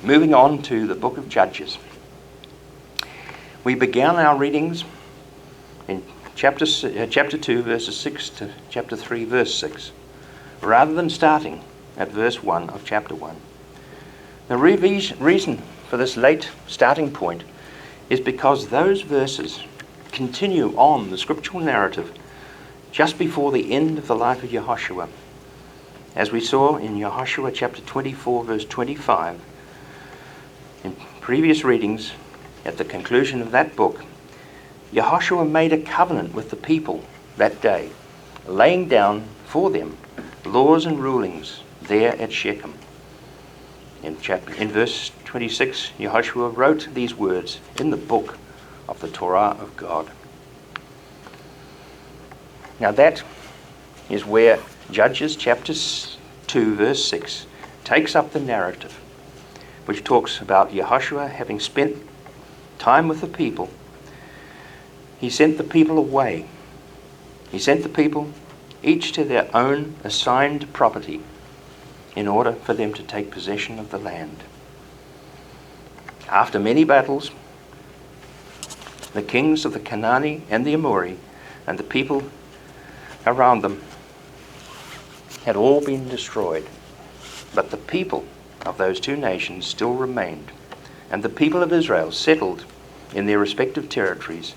Moving on to the book of Judges. We began our readings in chapter 2, verses 6 to chapter 3, verse 6, rather than starting at verse 1 of chapter 1. The reason for this late starting point is because those verses continue on the scriptural narrative just before the end of the life of Yehoshua. As we saw in Yehoshua chapter 24, verse 25, in previous readings, at the conclusion of that book, Yehoshua made a covenant with the people that day, laying down for them laws and rulings there at Shechem. In verse 26, Yehoshua wrote these words in the book of the Torah of God. Now that is where Judges chapter 2, verse 6 takes up the narrative, which talks about Yehoshua having spent time with the people. He sent the people away. He sent the people each to their own assigned property in order for them to take possession of the land. After many battles, the kings of the Canaanite and the Amori and the people around them had all been destroyed, but the people of those two nations still remained, and the people of Israel settled in their respective territories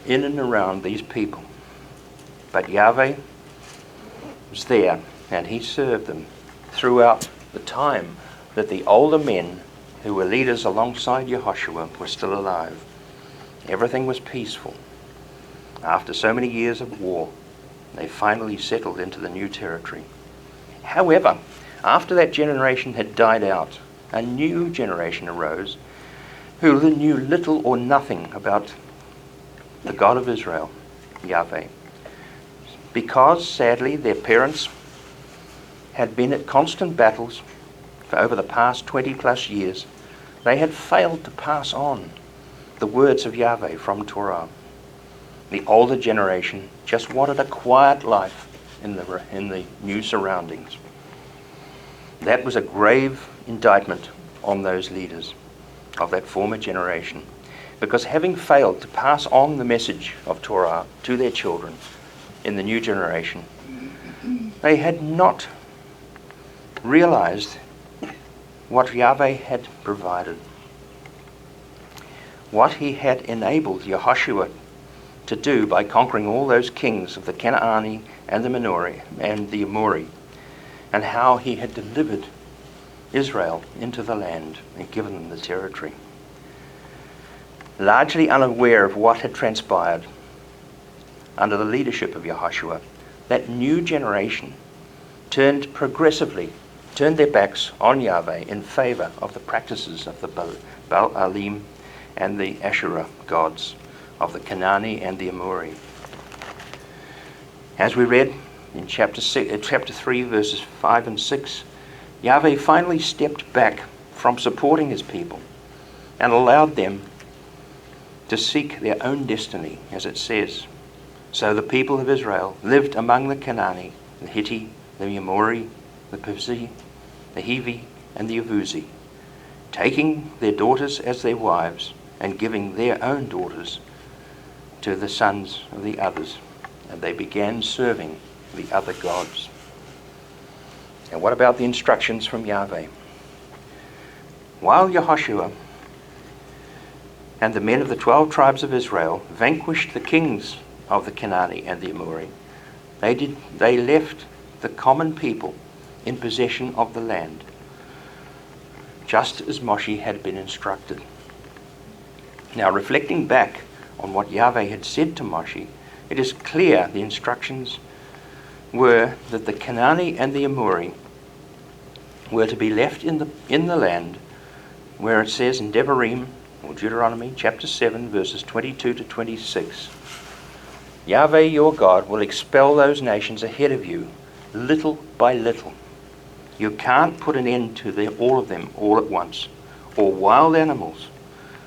in and around these people. But Yahweh was there, and he served them throughout the time that the older men who were leaders alongside Yehoshua were still alive. Everything was peaceful. After so many years of war, they finally settled into the new territory. However, after that generation had died out, a new generation arose who knew little or nothing about the God of Israel, Yahweh. Because, sadly, their parents had been at constant battles for over the past 20 plus years, they had failed to pass on the words of Yahweh from Torah. The older generation just wanted a quiet life in the new surroundings. That was a grave indictment on those leaders of that former generation, because having failed to pass on the message of Torah to their children in the new generation, they had not realized what Yahweh had provided, what he had enabled Yehoshua to do by conquering all those kings of the Canaanite and the Amori, and how he had delivered Israel into the land and given them the territory. Largely unaware of what had transpired under the leadership of Yehoshua, that new generation turned their backs on Yahweh in favor of the practices of the Baalim and the Asherah gods of the Canaanite and the Amori. As we read in chapter 3, verses 5 and 6, Yahweh finally stepped back from supporting his people and allowed them to seek their own destiny, as it says. So the people of Israel lived among the Canaanite, the Hittite, the Amori, the Perizzite, the Hivi, and the Yebusi, taking their daughters as their wives and giving their own daughters to the sons of the others. And they began serving the other gods. And what about the instructions from Yahweh? While Yehoshua and the men of the 12 tribes of Israel vanquished the kings of the Canaanite and the Amori, they left the common people in possession of the land, just as Moshe had been instructed. Now, reflecting back on what Yahweh had said to Moshe, it is clear the instructions were that the Canaanite and the Amori were to be left in the land, where it says in Devarim, or Deuteronomy chapter 7, verses 22 to 26, Yahweh your God will expel those nations ahead of you, little by little. You can't put an end to all of them all at once, or wild animals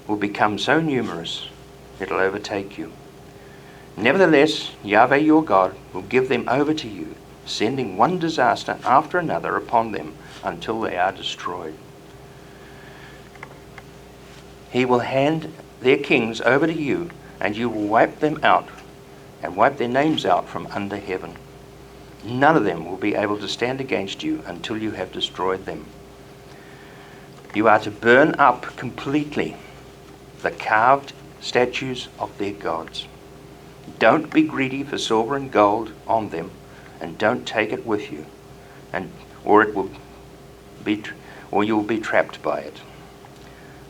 will become so numerous it'll overtake you. Nevertheless, Yahweh your God will give them over to you, sending one disaster after another upon them until they are destroyed. He will hand their kings over to you, and you will wipe them out and wipe their names out from under heaven. None of them will be able to stand against you until you have destroyed them. You are to burn up completely the carved statues of their gods. Don't be greedy for silver and gold on them, and don't take it with you, or you will be trapped by it.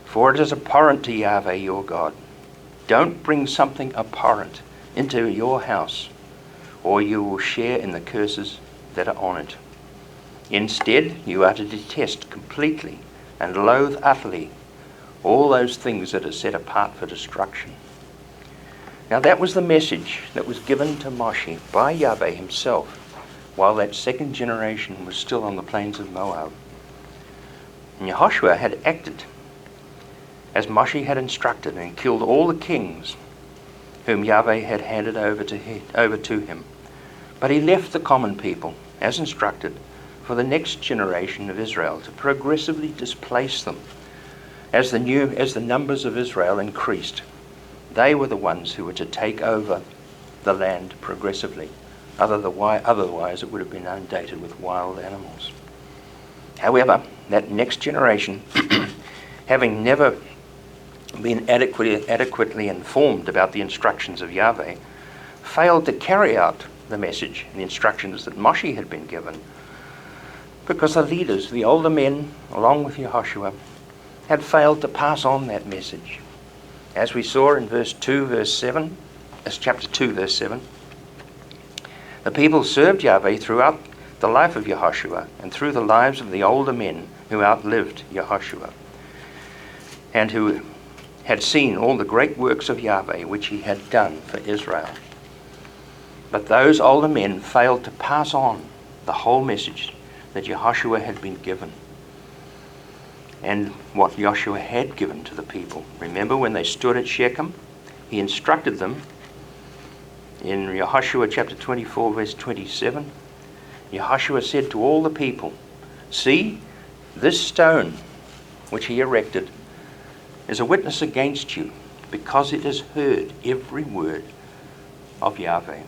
For it is abhorrent to Yahweh your God. Don't bring something abhorrent into your house, or you will share in the curses that are on it. Instead, you are to detest completely and loathe utterly all those things that are set apart for destruction. Now that was the message that was given to Moshe by Yahweh himself while that second generation was still on the plains of Moab. And Yehoshua had acted as Moshe had instructed and killed all the kings whom Yahweh had handed over to him. But he left the common people, as instructed, for the next generation of Israel to progressively displace them. As the numbers of Israel increased, they were the ones who were to take over the land progressively. Otherwise it would have been inundated with wild animals. However, that next generation, having never been adequately informed about the instructions of Yahweh, failed to carry out the message and the instructions that Moshe had been given, because the leaders, the older men, along with Yehoshua, had failed to pass on that message. As we saw in chapter 2, verse 7, the people served Yahweh throughout the life of Yehoshua and through the lives of the older men who outlived Yehoshua and who had seen all the great works of Yahweh which he had done for Israel. But those older men failed to pass on the whole message that Yehoshua had been given and what Joshua had given to the people. Remember when they stood at Shechem, he instructed them in Yehoshua chapter 24 verse 27. Yehoshua said to all the people, "See, this stone which he erected is a witness against you, because it has heard every word of Yahweh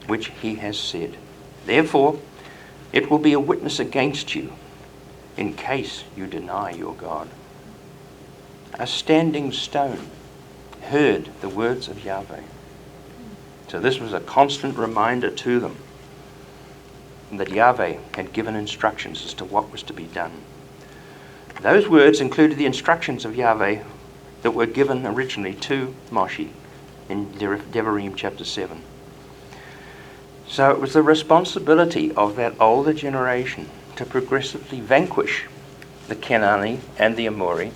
which he has said. Therefore it will be a witness against you in case you deny your God." A standing stone heard the words of Yahweh. So this was a constant reminder to them that Yahweh had given instructions as to what was to be done. Those words included the instructions of Yahweh that were given originally to Moshe in Devarim chapter 7. So it was the responsibility of that older generation to progressively vanquish the Canaanite and the Amori,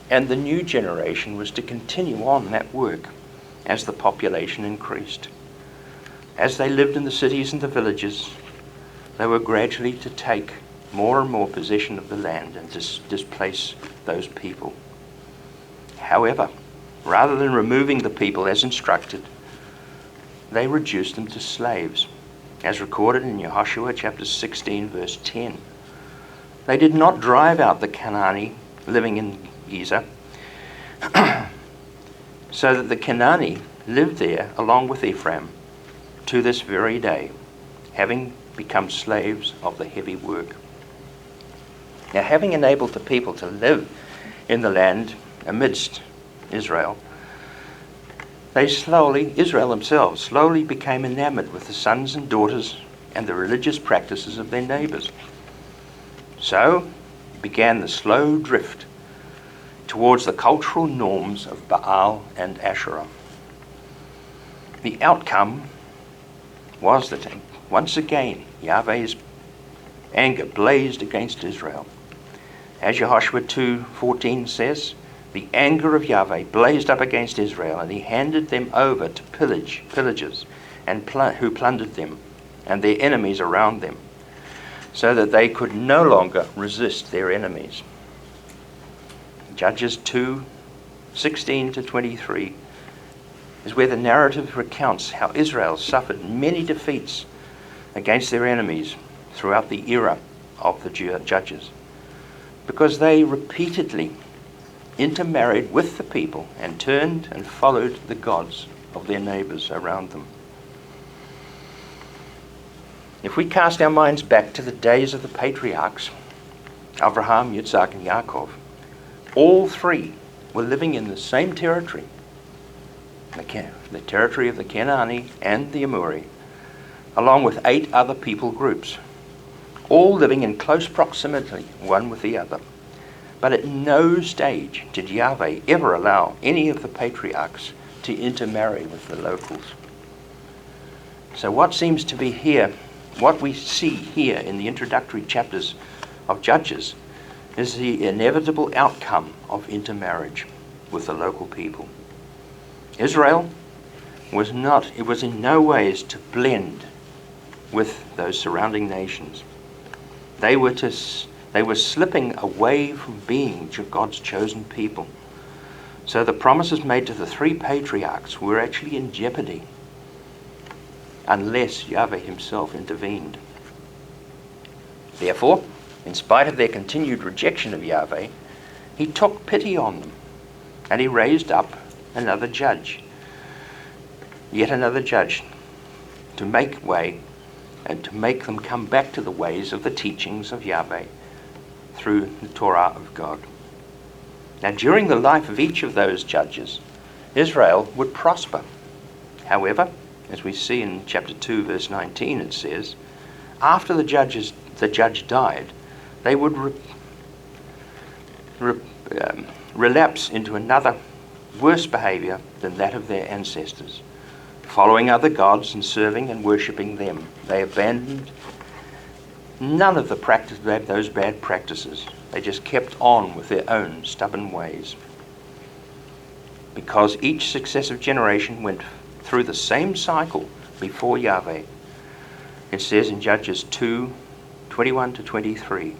and the new generation was to continue on that work as the population increased. As they lived in the cities and the villages, they were gradually to take more and more possession of the land and displace those people. However, rather than removing the people as instructed, they reduced them to slaves, as recorded in Yehoshua chapter 16 verse 10. They did not drive out the Canaanite living in Giza, so that the Canaanite lived there along with Ephraim to this very day, having become slaves of the heavy work. Now, having enabled the people to live in the land amidst Israel, Israel themselves slowly became enamored with the sons and daughters and the religious practices of their neighbors. So began the slow drift towards the cultural norms of Baal and Asherah. The outcome was that once again Yahweh's anger blazed against Israel. As Yehoshua 2:14 says, the anger of Yahweh blazed up against Israel, and he handed them over to pillagers who plundered them and their enemies around them, so that they could no longer resist their enemies. Judges 2:16 to 23 is where the narrative recounts how Israel suffered many defeats against their enemies throughout the era of the judges, because they repeatedly intermarried with the people and turned and followed the gods of their neighbors around them. If we cast our minds back to the days of the patriarchs, Abraham, Yitzhak, and Yaakov, all three were living in the same territory, the territory of the Canaanite and the Amori, along with 8 other people groups, all living in close proximity one with the other. But at no stage did Yahweh ever allow any of the patriarchs to intermarry with the locals. So what seems to be here, what we see here in the introductory chapters of Judges, is the inevitable outcome of intermarriage with the local people. Israel was in no ways to blend with those surrounding nations. They were slipping away from being God's chosen people. So the promises made to the 3 patriarchs were actually in jeopardy unless Yahweh himself intervened. Therefore, in spite of their continued rejection of Yahweh, he took pity on them, and he raised up another judge, yet another judge, to make way and to make them come back to the ways of the teachings of Yahweh through the Torah of God. Now, during the life of each of those judges, Israel would prosper. However, as we see in chapter 2, verse 19, it says, after the judge died, they would relapse into another worse behavior than that of their ancestors, following other gods and serving and worshipping them. They abandoned none of those bad practices. They just kept on with their own stubborn ways. Because each successive generation went through the same cycle before Yahweh. It says in Judges 2:21-23,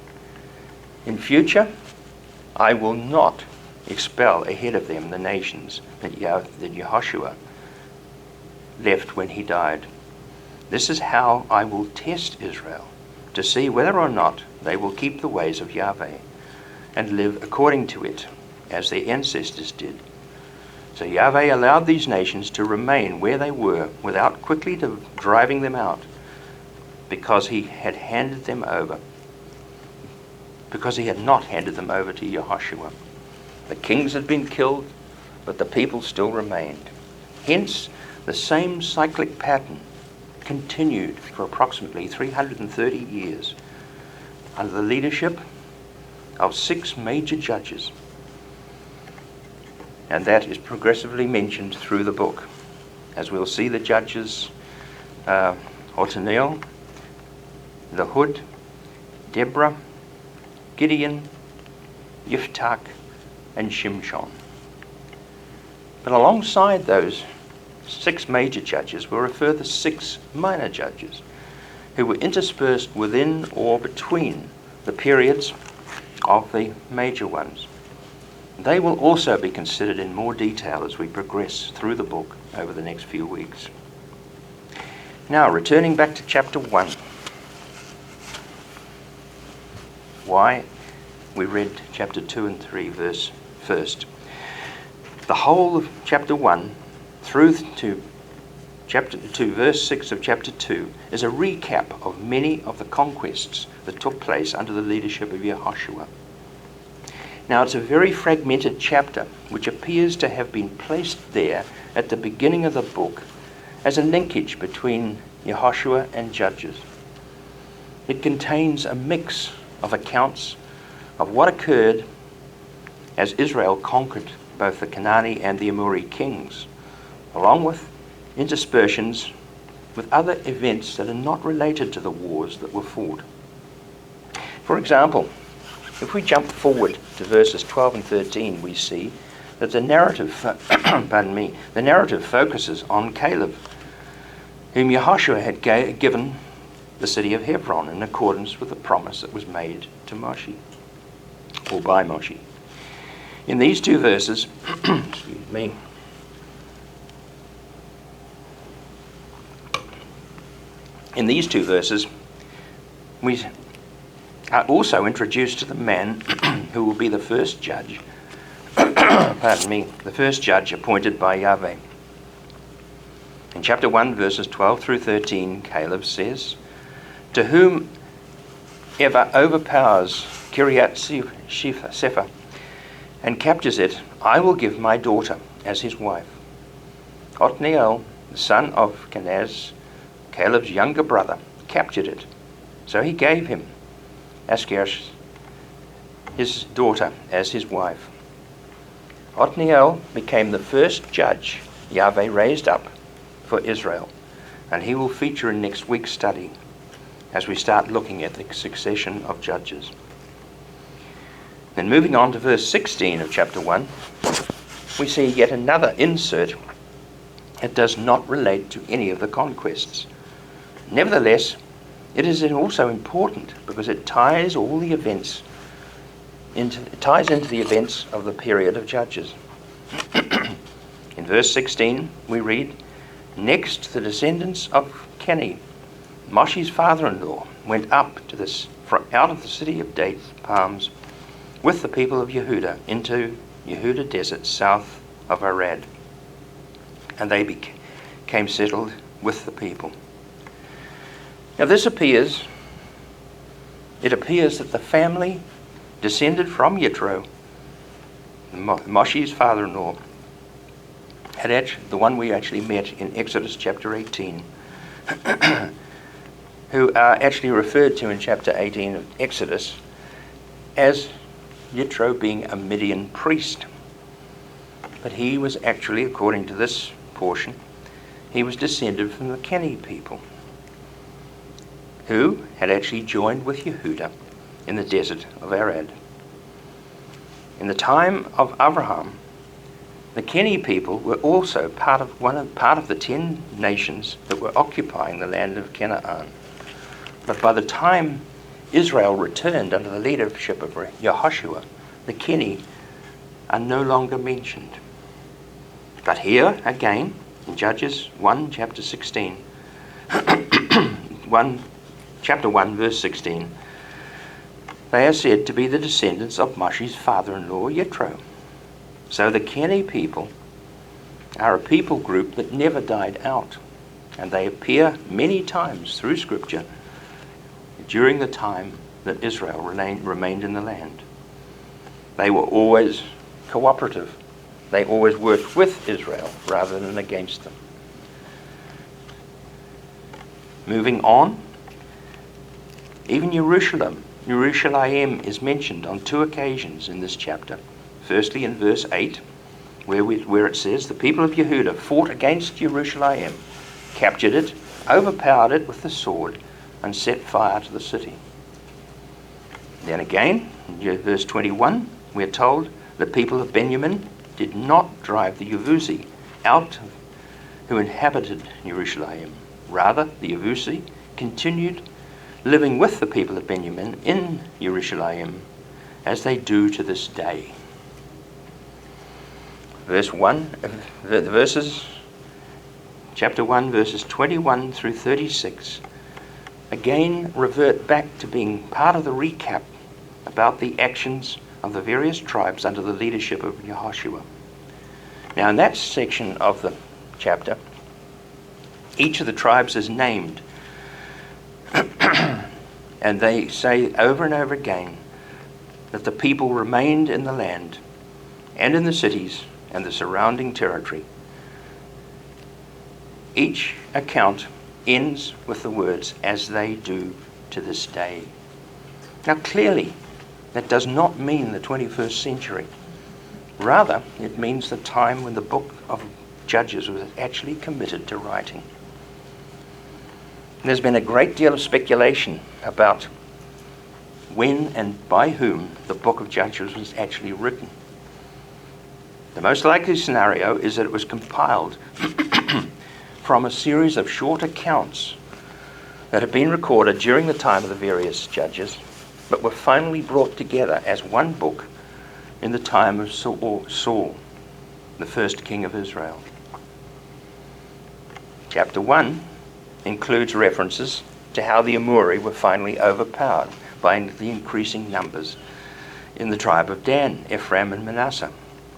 in future, I will not expel ahead of them the nations that Yehoshua left when he died. This is how I will test Israel, to see whether or not they will keep the ways of Yahweh and live according to it, as their ancestors did. So Yahweh allowed these nations to remain where they were without quickly driving them out, because he had not handed them over to Yehoshua. The kings had been killed, but the people still remained. Hence, the same cyclic pattern continued for approximately 330 years under the leadership of 6 major judges. And that is progressively mentioned through the book. As we'll see, the judges, Othniel, Ehud, Deborah, Gideon, Yiftach, and Shimshon. But alongside those 6 major judges were a further 6 minor judges who were interspersed within or between the periods of the major ones. They will also be considered in more detail as we progress through the book over the next few weeks. Now, returning back to chapter 1. Why we read chapter 2 and 3 verse first. The whole of chapter 1 through to chapter 2, verse 6 of chapter 2 is a recap of many of the conquests that took place under the leadership of Yehoshua. Now, it's a very fragmented chapter which appears to have been placed there at the beginning of the book as a linkage between Yehoshua and Judges. It contains a mix of accounts of what occurred as Israel conquered both the Canaanite and the Amori kings, along with interspersions with other events that are not related to the wars that were fought. For example, if we jump forward to verses 12 and 13, we see that the narrative, the narrative focuses on Caleb, whom Yehoshua had given the city of Hebron in accordance with the promise that was made to Moshe, or by Moshe. In these 2 verses, excuse me, in these 2 verses, we are also introduced to the man who will be the first judge pardon me, the first judge appointed by Yahweh. In chapter 1, verses 12 through 13, Caleb says, "To whomever overpowers Kiriath Sefer and captures it, I will give my daughter as his wife." Othniel, the son of Kenaz, Caleb's younger brother, captured it. So he gave him Ashkersh, his daughter, as his wife. Othniel became the first judge Yahweh raised up for Israel, and he will feature in next week's study as we start looking at the succession of judges. Then moving on to verse 16 of chapter 1, we see yet another insert that does not relate to any of the conquests. Nevertheless, it is also important because it ties into the events of the period of Judges. In verse 16, we read, "Next, the descendants of Kenny, Moshe's father-in-law, went up out of the city of date palms with the people of Yehuda into Yehuda desert south of Arad, and they became settled with the people." Now it appears that the family descended from Yitro, Moshe's father-in-law, the one we actually met in Exodus chapter 18, who are actually referred to in chapter 18 of Exodus as Yitro being a Midian priest. But he was actually, according to this portion, he was descended from the Kenny people, who had actually joined with Yehuda in the desert of Arad. In the time of Abraham, the Kenny people were also part of the 10 nations that were occupying the land of Canaan. But by the time Israel returned under the leadership of Yehoshua, the Kenny are no longer mentioned. But here again, in Judges 1, chapter 16, chapter 1, verse 16, they are said to be the descendants of Moshe's father-in-law, Yitro. So the Kenny people are a people group that never died out, and they appear many times through Scripture during the time that Israel remained in the land. They were always cooperative. They always worked with Israel rather than against them. Moving on, even Yerushalayim is mentioned on 2 occasions in this chapter. Firstly, in verse 8, where it says, "The people of Yehuda fought against Yerushalayim, captured it, overpowered it with the sword, and set fire to the city." Then again, in verse 21, we're told the people of Benjamin did not drive the Yevusi out who inhabited Yerushalayim. Rather, the Yevusi continued living with the people of Benjamin in Yerushalayim, as they do to this day. Chapter 1, verses 21 through 36, again revert back to being part of the recap about the actions of the various tribes under the leadership of Yehoshua. Now in that section of the chapter, each of the tribes is named, and they say over and over again that the people remained in the land and in the cities and the surrounding territory. Each account ends with the words, "as they do to this day." Now clearly, that does not mean the 21st century. Rather, it means the time when the book of Judges was actually committed to writing. There's been a great deal of speculation about when and by whom the book of Judges was actually written. The most likely scenario is that it was compiled from a series of short accounts that had been recorded during the time of the various judges, but were finally brought together as one book in the time of Saul, the first king of Israel. Chapter 1 includes references to how the Amori were finally overpowered by the increasing numbers in the tribe of Dan, Ephraim, and Manasseh,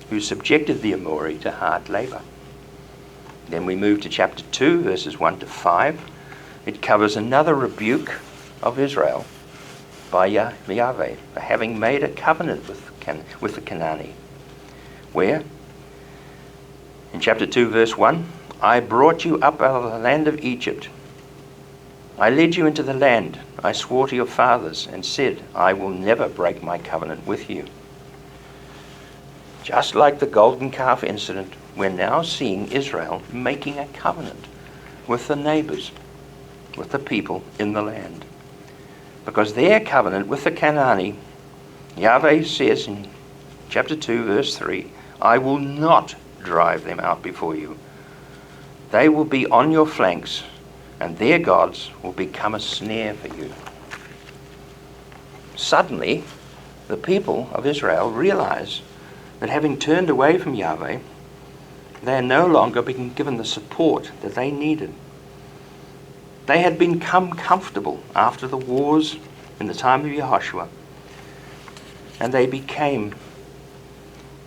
who subjected the Amori to hard labor. Then we move to chapter 2, verses 1 to 5. It covers another rebuke of Israel by Yahweh for having made a covenant with the Canaanite, where in chapter 2, verse 1, I brought you up out of the land of Egypt. I led you into the land I swore to your fathers and said, I will never break my covenant with you. Just like the golden calf incident, we're now seeing Israel making a covenant with the neighbors, with the people in the land. Because their covenant with the Canaanite, Yahweh says in chapter 2, verse 3, I will not drive them out before you. They will be on your flanks, and their gods will become a snare for you. Suddenly, the people of Israel realize that having turned away from Yahweh, they are no longer being given the support that they needed. They had become comfortable after the wars in the time of Yehoshua, and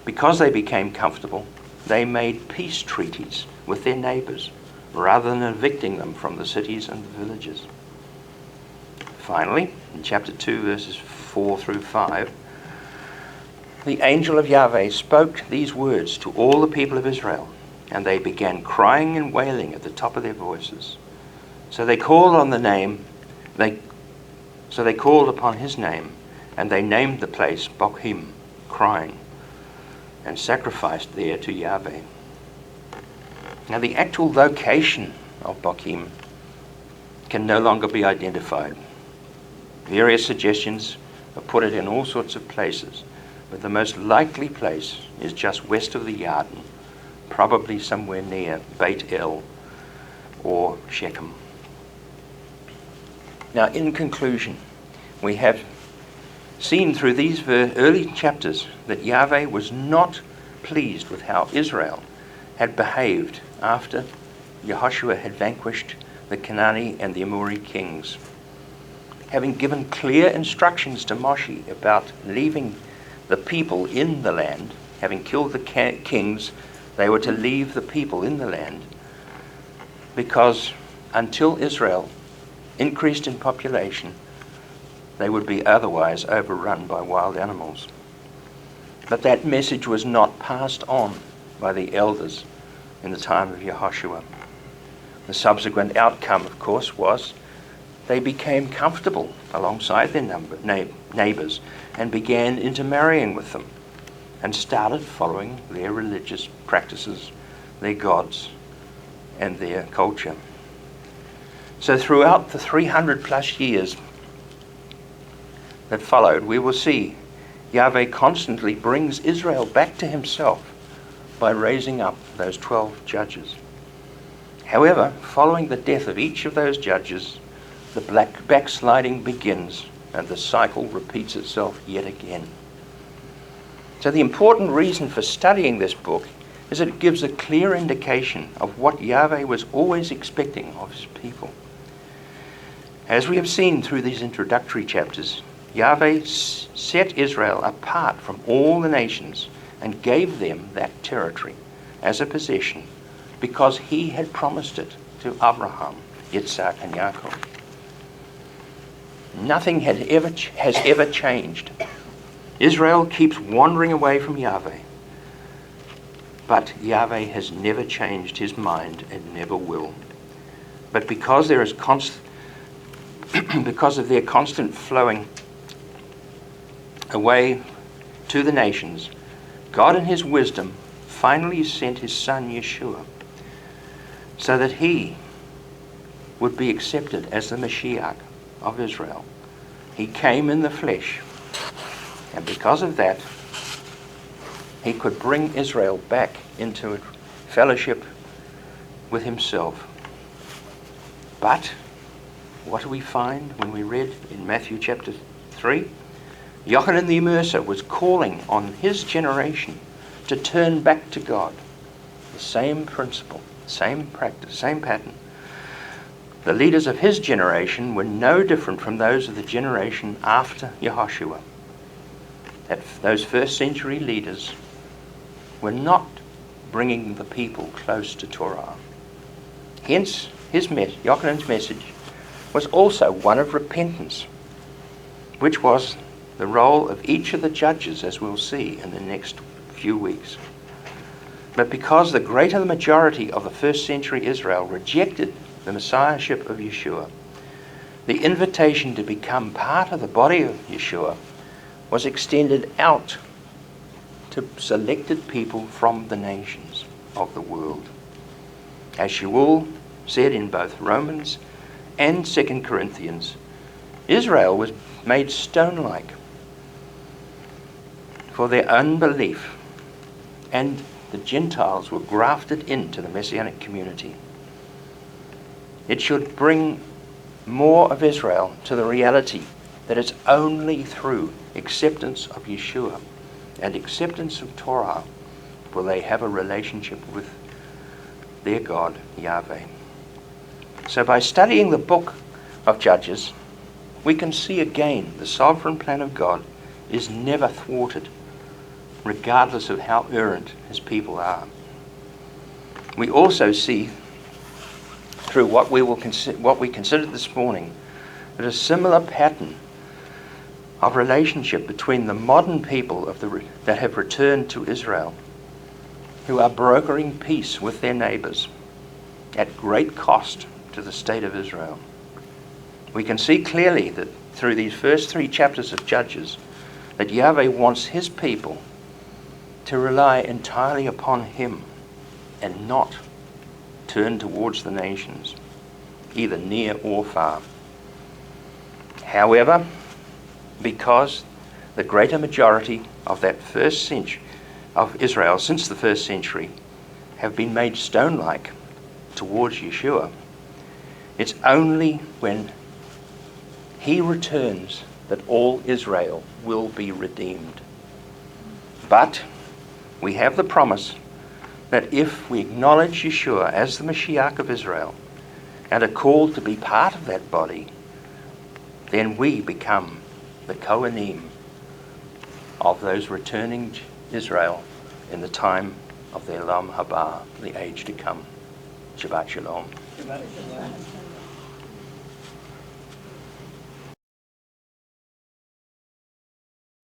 because they became comfortable, they made peace treaties with their neighbors rather than evicting them from the cities and the villages. Finally, in chapter 2, verses 4 through 5, the angel of Yahweh spoke these words to all the people of Israel, and they began crying and wailing at the top of their voices. So they called upon his name, and they named the place Bochim, crying, and sacrificed there to Yahweh. Now the actual location of Bochim can no longer be identified. Various suggestions have put it in all sorts of places, but the most likely place is just west of the Yarden, probably somewhere near Beit El or Shechem. Now, in conclusion, we have seen through these early chapters that Yahweh was not pleased with how Israel had behaved after Yehoshua had vanquished the Canaanite and the Amori kings. Having given clear instructions to Moshe about leaving the people in the land, having killed the kings, they were to leave the people in the land, because until Israel increased in population, they would be otherwise overrun by wild animals. But that message was not passed on by the elders in the time of Yehoshua. The subsequent outcome, of course, was they became comfortable alongside their neighbors and began intermarrying with them and started following their religious practices, their gods, and their culture. So throughout the 300 plus years that followed, we will see Yahweh constantly brings Israel back to himself by raising up those 12 judges. However, following the death of each of those judges, the backsliding begins and the cycle repeats itself yet again. So the important reason for studying this book is that it gives a clear indication of what Yahweh was always expecting of his people. As we have seen through these introductory chapters, Yahweh set Israel apart from all the nations and gave them that territory as a possession because he had promised it to Abraham, Yitzhak, and Yaakov. Nothing has ever changed. Israel keeps wandering away from Yahweh, but Yahweh has never changed his mind and never will. But because there is because of their constant flowing away to the nations, God in his wisdom finally sent his son Yeshua so that he would be accepted as the Mashiach of Israel. He came in the flesh, and because of that, he could bring Israel back into fellowship with himself. But what do we find when we read in Matthew chapter 3? Yochanan the Immerser was calling on his generation to turn back to God. The same principle, same practice, same pattern. The leaders of his generation were no different from those of the generation after Yehoshua. Those first century leaders were not bringing the people close to Torah. Hence, Yochanan's message was also one of repentance, which was the role of each of the judges, as we'll see in the next few weeks. But because the greater majority of the first century Israel rejected the Messiahship of Yeshua, the invitation to become part of the body of Yeshua was extended out to selected people from the nations of the world. As Shaul said in both Romans and 2 Corinthians, Israel was made stone-like for their unbelief, and the Gentiles were grafted into the Messianic community. It should bring more of Israel to the reality that it's only through acceptance of Yeshua and acceptance of Torah will they have a relationship with their God, Yahweh. So by studying the book of Judges, we can see again the sovereign plan of God is never thwarted, regardless of how errant his people are. We also see through what we considered this morning that a similar pattern of relationship between the modern people that have returned to Israel, who are brokering peace with their neighbors at great cost to the state of Israel. We can see clearly that through these first 3 chapters of Judges that Yahweh wants his people to rely entirely upon him and not turn towards the nations, either near or far. However, because the greater majority of that first century of Israel since the first century have been made stone-like towards Yeshua, it's only when he returns that all Israel will be redeemed. But we have the promise that if we acknowledge Yeshua as the Mashiach of Israel and are called to be part of that body, then we become the Kohanim of those returning Israel in the time of the Elam Haba, the age to come. Shabbat Shalom. Shabbat Shalom.